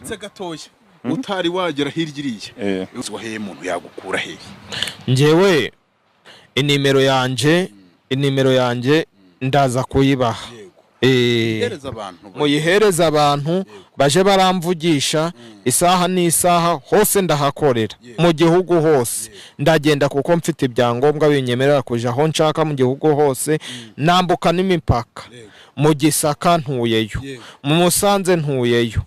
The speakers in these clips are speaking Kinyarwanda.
uretse gatoya utari wagera hirya iriya waheye umuntu yagukura hehe? Njyewe inimero yanje ndaza kuyibaha muyihereza abantu baje baramvugisha isaha n'isaha hose ndahakorera mu gihugu hose ndagenda kuko mfite ibyangombwa binyemerera kuja aho nshaka mu gihugu hose nambuka n'imipaka mu Gisaka ntuyeyo mu Musanze ntuyeyo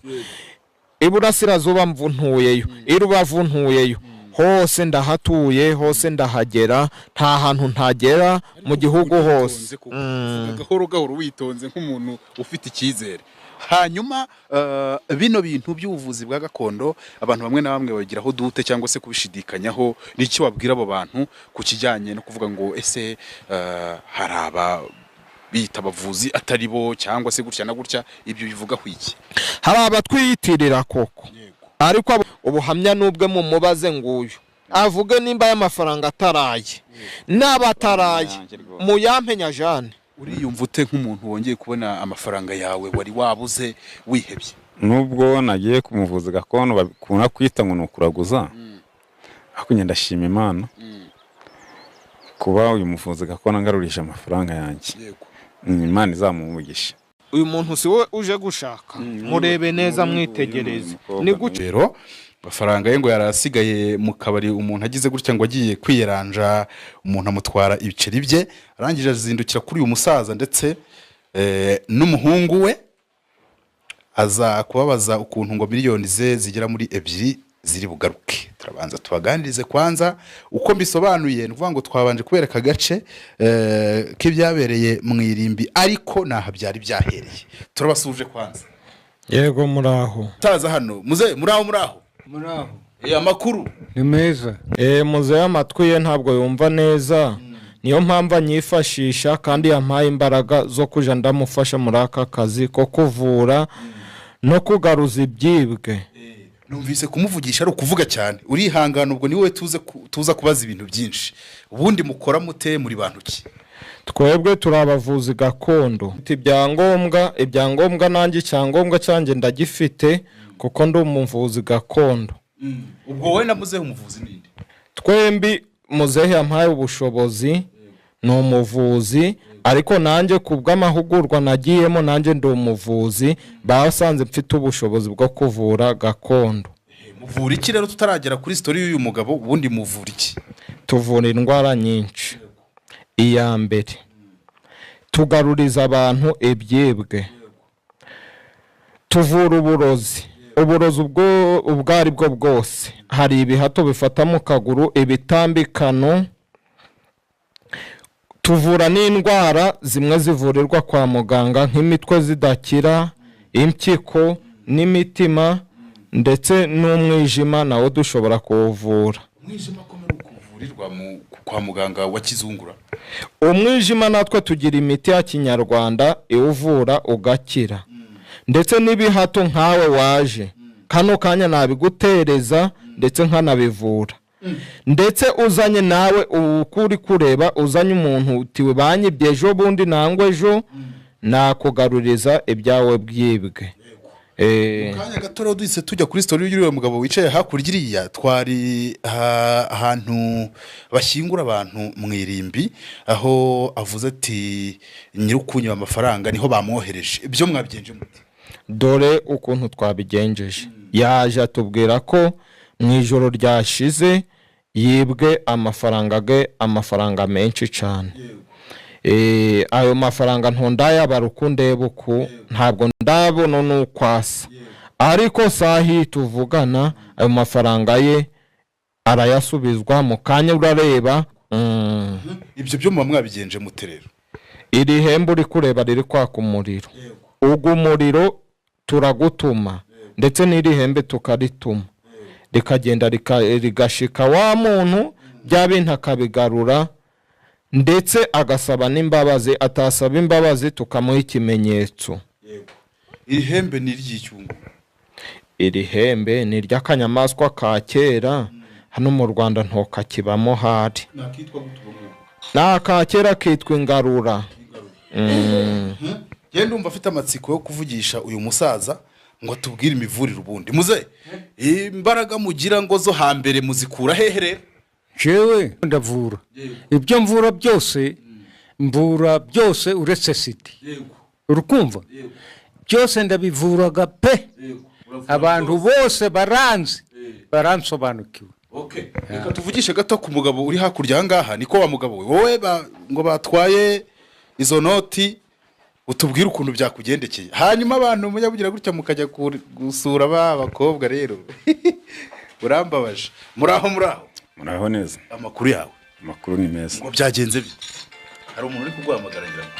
Iburasirazuba ntuyeyo Irubavu ntuyeyo hose ndahatuye hose ndahagera nta hantu ntagera mu gihugu hose gahoro witonze nk'umuntu ufite icyizere. Hanyuma bino bintu by'ubuvuzi bwa gakondo abantu bamwe na bamwe bagiraho dute cyangwa se kubishidikanyaho, n'iki wabwira abo bantu ku kijyanye no kuvuga ngo ese haraba bita abavuzi atari bo cyangwa se gutya na gutya, ibyo bivuga kwiki? Hari abatwiyitirira koko ariko ubuhamya nubwe mu mubaze nguyu avuge nimba y'amafaranga ataraye n'abataraye mu yampenya Jane. Uriyumva ute nk'umuntu wongeye kubona amafaranga yawe wari wabuze wihebye? Nubwo nagiye kumuvuza gakondo bakuna kwita ngo nukuraguza ako ndashima Imana kuba uyu muvuzi gakondo ngarurisha amafaranga yanjye. Imana izamumugisha. Uyu muntu siwe uje gushaka murebe neza mwitegereze ni gucero amafaranga ye ngo yarasigaye mu kabari, umuntu agize gutya ngo agiye kwiyeranja, umuntu amutwara ibiceri bye, arangije azindukira kuri uyu musaza ndetse n'umuhungu we aza kubabaza ukuntu ngo miliyoni ze zigera muri 2 ziri bugaruke. Turabanza tubaganirize kwanza uko mbisobanuye, nuvuga ngo twabanje kubereka gace k'ibyabereye mu irimbi ariko naha byari byahereye. Turabasuje kwanza. Yego muraho. Taza hano muze muraho. Amakuru ni meza. Muze amatwi ye ntabwo yumva neza. Niyo mpamvu nyifashisha kandi yampaye imbaraga zo kuja ndamufasha muri aka kazi ko kuvura no kugaruza ibyibwe. Numvise kumuvugisha ari ukuvuga cyane. Urihangana ubwo niwe tuza kubaza ibintu byinshi. Ubundi mukora mute muri bantu ki? Twebwe turabavuzi gakondo. Ibyangombwa nanjye cyangombwa cyanjye ndagifite kuko ndi umuvuzi gakondo. Ubwo wowe na muzehe umuvuzi ninde? Twembi muzehe yampaye ubushobozi no umuvuzi ariko nanjye kubw'amahugurwa nagiyemo nanjye ndi umuvuzi basanze mfite ubushobozi bwo kuvura gakondo. Muvura iki rero tutaragera kuri story y'uyu mugabo? Ubundi muvura iki? Tuvura indwara nyinshi. Iya mbere tugaruriza abantu ibyibwe. Tuvura uburozi ubwo ari bwo bwose. Hari ibihato bifata mu kaguru, ibitambikano. Tuvura n'indwara zimwe zivurirwa kwa muganga nk'imitwe zidakira, impyiko n'imitima ndetse n'umwijima nawo dushobora kuwuvura. Umwijima komera kuvurirwa kwa muganga wa kizungura? Umwijima natwe tugira imiti ya kinyarwanda iwuvura ugakira. Ndetse n'ibihato nkawe waje kano kanya nabigutereza ndetse nkanabivura. Ndetse uzanye nawe ukuri kureba uzanye umuntu utiwe banyibyejo bundi nangwe ejo nakugaruriza ibyawe byibwe. Kanya gatoro duhise tujya kuri story y'uriwe mugabo wicaye hakurya iriya. Twari ahantu bashyingura abantu mu irimbi aho avuze ati nyirukunywa amafaranga niho bamwohereje. Ibyo mwabigenje muti? Dore ukuntu twabigenjeje. Yaje atubwira ko mu ijoro ryashize yibwe amafaranga menshi cyane. Ayo mafaranga ntondayabara uko ndeba uku ntabwo ndabona n'ukwasa ariko sahi tuvugana ayo mafaranga ye arayasubizwa mu kanya urareba. Ibyo byo mwabigenje mute rero? Iri hembe uri kureba riri kwaka umuriro. Ugo umuriro turagutuma ndetse n'iri hembe tukarituma rikagenda rigashika wa muntu bya bintu akabigarura ndetse agasaba n'imbabazi. Atasaba imbabazi tukamuha ikimenyetso. Iri hembe ni ry'icyungu? Iri hembe ni ry'akanyamaswa ka kera hano mu Rwanda ntokakibamo hari. Nakakera kitwa ingarura. Ndumva afite amatsiko yo kuvugisha uyu musaza ngo tubwire imivurire ubundi muze imbaraga mugira ngo zo hambere muzikura hehe rero jewe ndavura ibyo mvura byose mvura byose uretse sida urukumva byose ndabivuraga pe abantu bose baransobanukiwe. Reka tuvugishe gato ku mugabo uri hakurya ahangaha niko wa mugabo we wowe ngo batwaye izo noti utubwire ukuntu byakugendekeye hanyuma abantu munyabugira gutya mukajya gusura abakobwa rero urambabaje muraho neza amakuru yawe amakuru ni meza ngo byagenze bite hari umuntu uri kuguhamagara ngira ngo